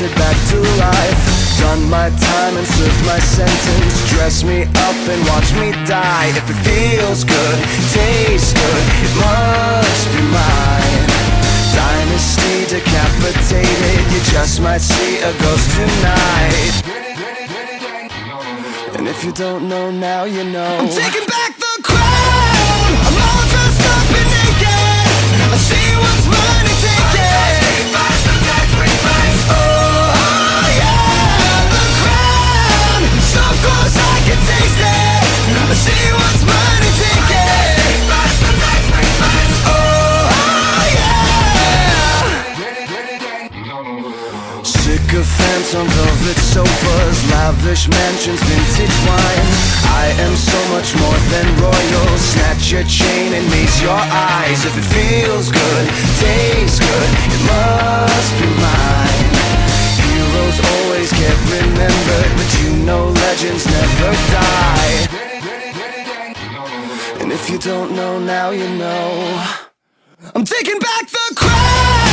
resurrected back to life. Done my time and served my sentence. Dress me up and watch me die. If it feels good, tastes good, it must be mine. Dynasty decapitated, you just might see a ghost tonight. And if you don't know now, you know. I'm taking back the crown. I'm all dressed up and naked. I see what's mine and take it. Oh yeah, the crown. So close I can taste it. I see what's mine and take it. Oh yeah. Sycophants on velvet sofas, lavish mansions, vintage wine. I am so much more than royal. Snatch your chain and meet your eyes. If it feels good, tastes good, it must be mine. Heroes always get remembered, but you know legends never die. And if you don't know now, you know. I'm taking back the crown.